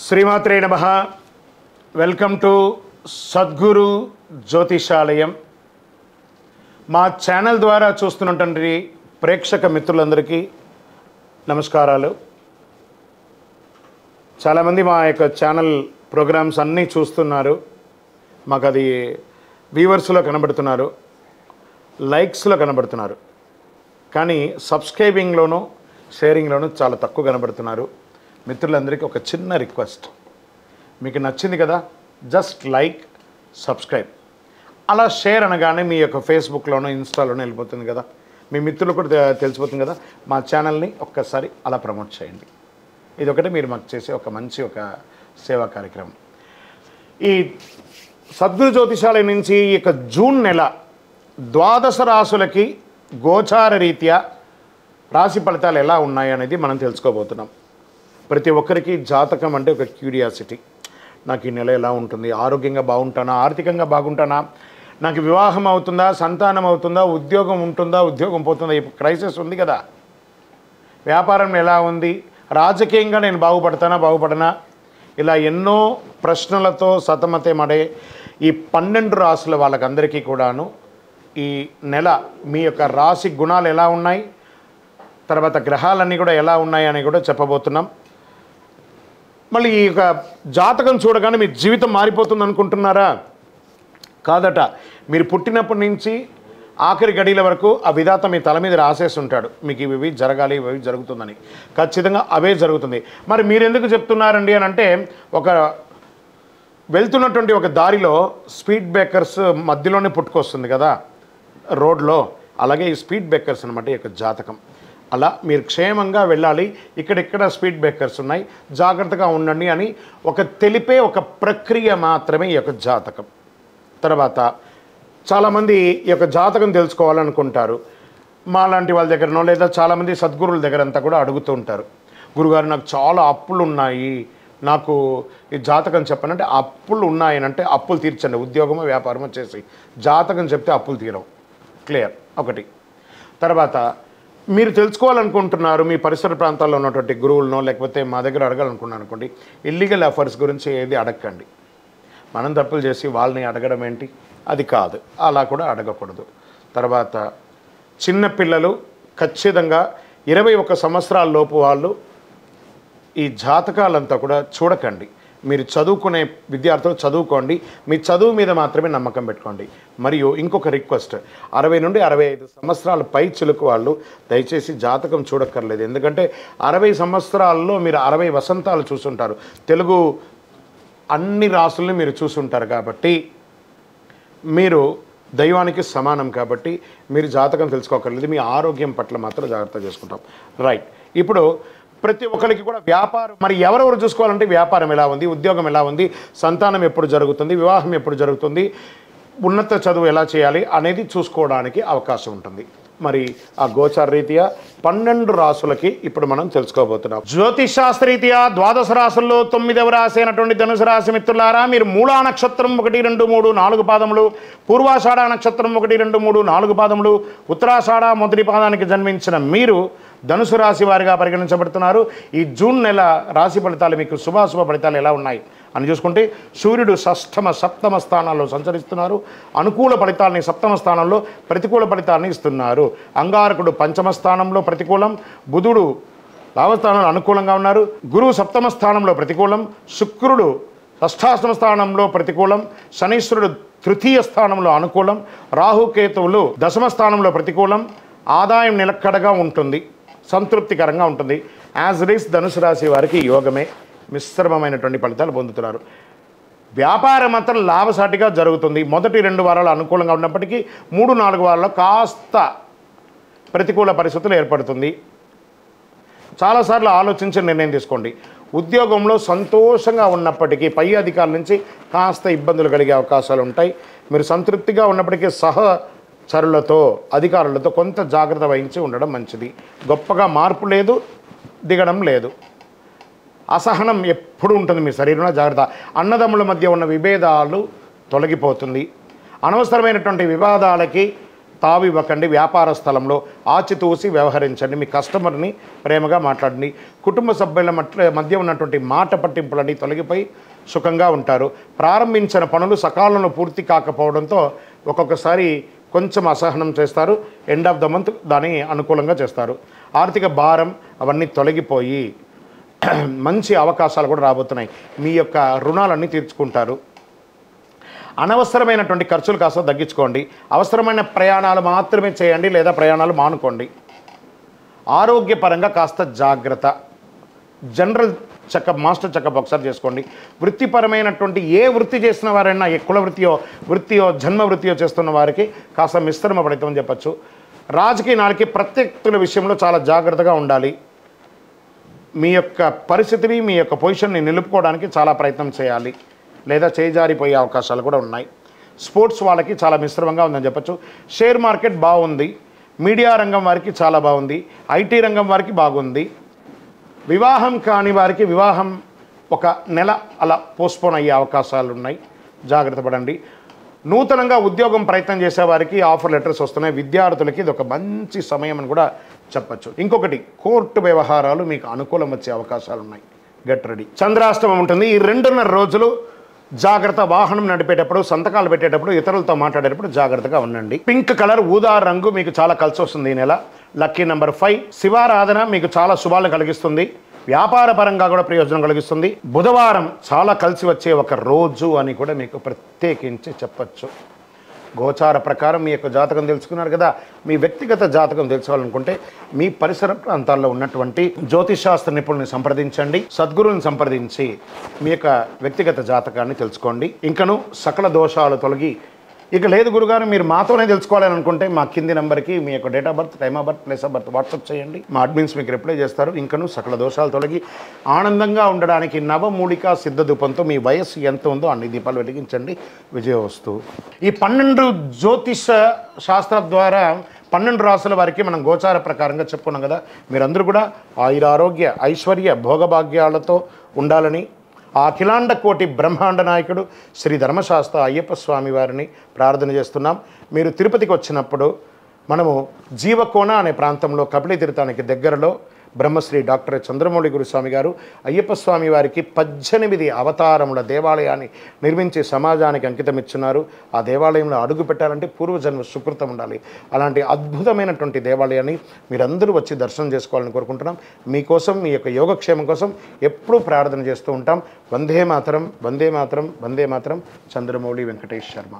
శ్రీమాత్రే నమః. Welcome to Sadguru Jyothishalayam. మా ఛానల్ ద్వారా చూస్తున్నటువంటి ప్రేక్షక మిత్రులందరికీ నమస్కారాలు. చాలామంది మా యొక్క ఛానల్ ప్రోగ్రామ్స్ అన్నీ చూస్తున్నారు. మాకు అది వ్యూవర్స్లో కనబడుతున్నారు, లైక్స్లో కనబడుతున్నారు, కానీ సబ్స్క్రైబింగ్లోనూ షేరింగ్లోనూ చాలా తక్కువ కనబడుతున్నారు. మిత్రులందరికీ ఒక చిన్న రిక్వెస్ట్, మీకు నచ్చింది కదా, జస్ట్ లైక్, సబ్స్క్రైబ్, అలా షేర్ అనగానే మీ యొక్క ఫేస్బుక్లోనూ ఇన్స్టాలోనూ వెళ్ళిపోతుంది కదా, మీ మిత్రులు కూడా తెలిసిపోతుంది కదా. మా ఛానల్ని ఒక్కసారి అలా ప్రమోట్ చేయండి. ఇది ఒకటి మీరు మాకు చేసే ఒక మంచి సేవా కార్యక్రమం. ఈ సద్గురు జ్యోతిషాలయం నుంచి ఈ యొక్క జూన్ నెల ద్వాదశ రాశులకి గోచార రీత్యా రాశి ఫలితాలు ఎలా ఉన్నాయి అనేది మనం తెలుసుకోబోతున్నాం. ప్రతి ఒక్కరికి జాతకం అంటే ఒక క్యూరియాసిటీ. నాకు ఈ నెల ఎలా ఉంటుంది, ఆరోగ్యంగా బాగుంటానా, ఆర్థికంగా బాగుంటానా, నాకు వివాహం అవుతుందా, సంతానం అవుతుందా, ఉద్యోగం ఉంటుందా, ఉద్యోగం పోతుందా, ఈ క్రైసిస్ ఉంది కదా, వ్యాపారం ఎలా ఉంది, రాజకీయంగా నేను బాగుపడనా, ఇలా ఎన్నో ప్రశ్నలతో సతమతమడే ఈ 12 రాశుల వాళ్ళకందరికీ కూడాను ఈ నెల మీ యొక్క రాశి గుణాలు ఎలా ఉన్నాయి, తర్వాత గ్రహాలన్నీ కూడా ఎలా ఉన్నాయి అని కూడా చెప్పబోతున్నాం. మళ్ళీ ఈ యొక్క జాతకం చూడగానే మీ జీవితం మారిపోతుంది అనుకుంటున్నారా? కాదట. మీరు పుట్టినప్పటి నుంచి ఆఖరి గడియల వరకు ఆ విధాత మీ తల మీద రాసేసి ఉంటాడు, మీకు ఇవి జరగాలి, ఇవి జరుగుతుందని. ఖచ్చితంగా అవే జరుగుతుంది. మరి మీరు ఎందుకు చెప్తున్నారండి అని అంటే, ఒక వెళ్తున్నటువంటి ఒక దారిలో స్పీడ్ బ్రేకర్స్ మధ్యలోనే పుట్టుకొస్తుంది కదా రోడ్లో, అలాగే ఈ స్పీడ్ బ్రేకర్స్ అనమాట ఈ యొక్క జాతకం. అలా మీరు క్షేమంగా వెళ్ళాలి, ఇక్కడెక్కడ స్పీడ్ బ్రేకర్స్ ఉన్నాయి, జాగ్రత్తగా ఉండండి అని ఒక తెలిపే ఒక ప్రక్రియ మాత్రమే ఈ యొక్క జాతకం. తర్వాత చాలామంది ఈ యొక్క జాతకం తెలుసుకోవాలనుకుంటారు. మా లాంటి వాళ్ళ దగ్గరనో లేదా చాలామంది సద్గురువుల దగ్గర అంతా కూడా అడుగుతూ ఉంటారు, గురుగారు నాకు చాలా అప్పులు ఉన్నాయి, నాకు ఈ జాతకం చెప్పనంటే, అప్పులు ఉన్నాయనంటే అప్పులు తీర్చండి, ఉద్యోగమో వ్యాపారమో చేసి జాతకం చెప్తే అప్పులు తీరవు. క్లియర్ ఒకటి. తర్వాత మీరు తెలుసుకోవాలనుకుంటున్నారు, మీ పరిసర ప్రాంతాల్లో ఉన్నటువంటి గురువులనో లేకపోతే మా దగ్గర అడగాలనుకున్నాను అనుకోండి, ఇల్లీగల్ అఫైర్స్ గురించి ఏది అడగండి. మనం తప్పులు చేసి వాళ్ళని అడగడం ఏంటి, అది కాదు, అలా కూడా అడగకూడదు. తర్వాత చిన్నపిల్లలు ఖచ్చితంగా 21 సంవత్సరాల లోపు వాళ్ళు ఈ జాతకాలంతా కూడా చూడకండి. మీరు చదువుకునే విద్యార్థులు చదువుకోండి, మీ చదువు మీద మాత్రమే నమ్మకం పెట్టుకోండి. మరియు ఇంకొక రిక్వెస్ట్, 60 నుండి 65 సంవత్సరాల పై చిలుకు వాళ్ళు దయచేసి జాతకం చూడక్కర్లేదు. ఎందుకంటే 60 సంవత్సరాల్లో మీరు 60 వసంతాలు చూసుంటారు, తెలుగు అన్ని రాసుల్ని మీరు చూసుంటారు. కాబట్టి మీరు దైవానికి సమానం, కాబట్టి మీరు జాతకం తెలుసుకోకర్లేదు. మీ ఆరోగ్యం పట్ల మాత్రం జాగ్రత్త చేసుకుంటాం. రైట్. ఇప్పుడు ప్రతి ఒక్కరికి కూడా వ్యాపారం, మరి ఎవరెవరు చూసుకోవాలంటే వ్యాపారం ఎలా ఉంది, ఉద్యోగం ఎలా ఉంది, సంతానం ఎప్పుడు జరుగుతుంది, వివాహం ఎప్పుడు జరుగుతుంది, ఉన్నత చదువు ఎలా చేయాలి అనేది చూసుకోవడానికి అవకాశం ఉంటుంది. మరి ఆ గోచార రీత్యా 12 రాసులకి ఇప్పుడు మనం తెలుసుకోబోతున్నాం. జ్యోతిషాస్త్రరీత్యా ద్వాదశ రాశుల్లో 9వ రాశి అయినటువంటి ధనుసు రాశి మిత్రులారా, మీరు మూలా నక్షత్రం 1, 2, 3, 4 పాదములు, పూర్వాషాఢ నక్షత్రం 1, 2, 3, 4 పాదములు, ఉత్తరాషాఢ మొదటి పాదానికి జన్మించిన మీరు ధనుసు రాశి వారిగా పరిగణించబడుతున్నారు. ఈ జూన్ నెల రాశి ఫలితాలు మీకు శుభాశుభ ఫలితాలు ఎలా ఉన్నాయి అని చూసుకుంటే, సూర్యుడు సప్తమ స్థానాల్లో సంచరిస్తున్నారు. అనుకూల ఫలితాలని సప్తమ స్థానంలో, ప్రతికూల ఫలితాలని ఇస్తున్నారు. అంగారకుడు పంచమ స్థానంలో ప్రతికూలం, బుధుడు లాభస్థానంలో అనుకూలంగా ఉన్నారు, గురువు సప్తమ స్థానంలో ప్రతికూలం, శుక్రుడు షష్ఠాష్టమ స్థానంలో ప్రతికూలం, శనీశ్వరుడు తృతీయ స్థానంలో అనుకూలం, రాహుకేతువులు దశమ స్థానంలో ప్రతికూలం. ఆదాయం నిలకడగా ఉంటుంది, సంతృప్తికరంగా ఉంటుంది. యాజ్ ఇట్ ఈస్ ధనుసు రాశి వారికి యోగమే, మిశ్రమమైనటువంటి ఫలితాలు పొందుతున్నారు. వ్యాపారం మాత్రం లాభసాటిగా జరుగుతుంది. మొదటి 2 వారాలు అనుకూలంగా ఉన్నప్పటికీ 3-4 వారాల్లో కాస్త ప్రతికూల పరిస్థితులు ఏర్పడుతుంది. చాలాసార్లు ఆలోచించి నిర్ణయం తీసుకోండి. ఉద్యోగంలో సంతోషంగా ఉన్నప్పటికీ పై అధికారుల నుంచి కాస్త ఇబ్బందులు కలిగే అవకాశాలు ఉంటాయి. మీరు సంతృప్తిగా ఉన్నప్పటికీ సహచరులతో, అధికారులతో కొంత జాగ్రత్త వహించి ఉండడం మంచిది. గొప్పగా మార్పు లేదు, దిగడం లేదు. అసహనం ఎప్పుడు ఉంటుంది మీ శరీరంలో, జాగ్రత్త. అన్నదమ్ముల మధ్య ఉన్న విభేదాలు తొలగిపోతుంది. అనవసరమైనటువంటి వివాదాలకి తావివ్వకండి. వ్యాపార స్థలంలో ఆచితూసి వ్యవహరించండి. మీ కస్టమర్ని ప్రేమగా మాట్లాడండి. కుటుంబ సభ్యుల మధ్య ఉన్నటువంటి మాట పట్టింపులన్నీ తొలగిపోయి సుఖంగా ఉంటారు. ప్రారంభించిన పనులు సకాలంలో పూర్తి కాకపోవడంతో ఒక్కొక్కసారి కొంచెం అసహనం చేస్తారు. ఎండ్ ఆఫ్ ద మంత్ దాన్ని అనుకూలంగా చేస్తారు. ఆర్థిక భారం అవన్నీ తొలగిపోయి మంచి అవకాశాలు కూడా రాబోతున్నాయి. మీ యొక్క రుణాలన్నీ తీర్చుకుంటారు. అనవసరమైనటువంటి ఖర్చులు కాస్త తగ్గించుకోండి. అవసరమైన ప్రయాణాలు మాత్రమే చేయండి లేదా ప్రయాణాలు మానుకోండి. ఆరోగ్యపరంగా కాస్త జాగ్రత్త. జనరల్ చెకప్, మాస్టర్ చెకప్ ఒకసారి చేసుకోండి. వృత్తిపరమైనటువంటి ఏ వృత్తి చేసిన వారైనా, ఏ కుల వృత్తియో జన్మ వృత్తియో చేస్తున్న వారికి కాస్త మిశ్రమ ఫలితం అని చెప్పచ్చు. రాజకీయాలకి ప్రత్యర్థుల విషయంలో చాలా జాగ్రత్తగా ఉండాలి. మీ యొక్క పరిస్థితిని, మీ యొక్క పొజిషన్ని నిలుపుకోవడానికి చాలా ప్రయత్నం చేయాలి లేదా చేజారిపోయే అవకాశాలు కూడా ఉన్నాయి. స్పోర్ట్స్ వాళ్ళకి చాలా మిశ్రమంగా ఉందని చెప్పచ్చు. షేర్ మార్కెట్ బాగుంది. మీడియా రంగం వారికి చాలా బాగుంది. ఐటీ రంగం వారికి బాగుంది. వివాహం కాని వారికి వివాహం ఒక నెల అలా పోస్ట్పోన్ అయ్యే అవకాశాలు ఉన్నాయి. జాగ్రత్త పడండి. నూతనంగా ఉద్యోగం ప్రయత్నం చేసేవారికి ఆఫర్ లెటర్స్ వస్తున్నాయి. విద్యార్థులకి ఇది ఒక మంచి సమయం అని కూడా చెప్పచ్చు. ఇంకొకటి, కోర్టు వ్యవహారాలు మీకు అనుకూలం వచ్చే అవకాశాలు ఉన్నాయి. Get ready. చంద్రాష్టమం ఉంటుంది. ఈ 2.5 రోజులు జాగ్రత్త. వాహనం నడిపేటప్పుడు, సంతకాలు పెట్టేటప్పుడు, ఇతరులతో మాట్లాడేటప్పుడు జాగ్రత్తగా ఉండండి. పింక్ కలర్, ఊదా రంగు మీకు చాలా కలిసి వస్తుంది ఈ నెల. Lucky number 5. శివారాధన మీకు చాలా శుభాలను కలిగిస్తుంది. వ్యాపార పరంగా కూడా ప్రయోజనం కలిగిస్తుంది. బుధవారం చాలా కలిసి వచ్చే ఒక రోజు అని కూడా మీకు ప్రత్యేకించి చెప్పచ్చు. గోచార ప్రకారం మీ యొక్క జాతకం తెలుసుకున్నారు కదా. మీ వ్యక్తిగత జాతకం తెలుసుకోవాలనుకుంటే మీ పరిసర ప్రాంతాల్లో ఉన్నటువంటి జ్యోతిషాస్త్ర నిపుణుల్ని సంప్రదించండి. సద్గురువుని సంప్రదించి మీ యొక్క వ్యక్తిగత జాతకాన్ని తెలుసుకోండి. ఇంకను సకల దోషాలు తొలగి ఇక లేదు గురుగారు మీరు మాతోనే తెలుసుకోవాలని అనుకుంటే మా కింది నెంబర్కి మీ యొక్క date of birth, time of birth, place of birth WhatsApp చేయండి. మా అడ్మిన్స్ మీకు రిప్లై చేస్తారు. ఇంకను సకల దోషాలు తొలగి ఆనందంగా ఉండడానికి నవమూలికా సిద్ధ ధూపంతో మీ వయస్సు ఎంత ఉందో అన్ని దీపాలు వెలిగించండి. విజయవస్తు. ఈ 12 జ్యోతిష శాస్త్రం ద్వారా 12 రాసుల వారికి మనం గోచార ప్రకారంగా చెప్పుకున్నాం కదా. మీరందరూ కూడా ఆయురారోగ్య ఐశ్వర్య భోగభాగ్యాలతో ఉండాలని ఆ అఖిలాండ కోటి బ్రహ్మాండ నాయకుడు శ్రీ ధర్మశాస్త్ర అయ్యప్ప స్వామి వారిని ప్రార్థన చేస్తున్నాం. మీరు తిరుపతికి వచ్చినప్పుడు మనము జీవకోన అనే ప్రాంతంలో కపిలి తీర్థానికి దగ్గరలో బ్రహ్మశ్రీ డాక్టర్ చంద్రమౌళి గురుస్వామి గారు అయ్యప్ప స్వామి వారికి 18 అవతారముల దేవాలయాన్ని నిర్మించి సమాజానికి అంకితం ఇచ్చున్నారు. ఆ దేవాలయంలో అడుగు పెట్టాలంటే పూర్వజన్మ సుకృతం ఉండాలి. అలాంటి అద్భుతమైనటువంటి దేవాలయాన్ని మీరందరూ వచ్చి దర్శనం చేసుకోవాలని కోరుకుంటున్నాం. మీకోసం, మీ యొక్క యోగక్షేమం కోసం ఎప్పుడూ ప్రార్థన చేస్తూ ఉంటాం. వందే మాతరం, వందే మాతరం, వందే మాతరం. చంద్రమౌళి వెంకటేష్ శర్మ.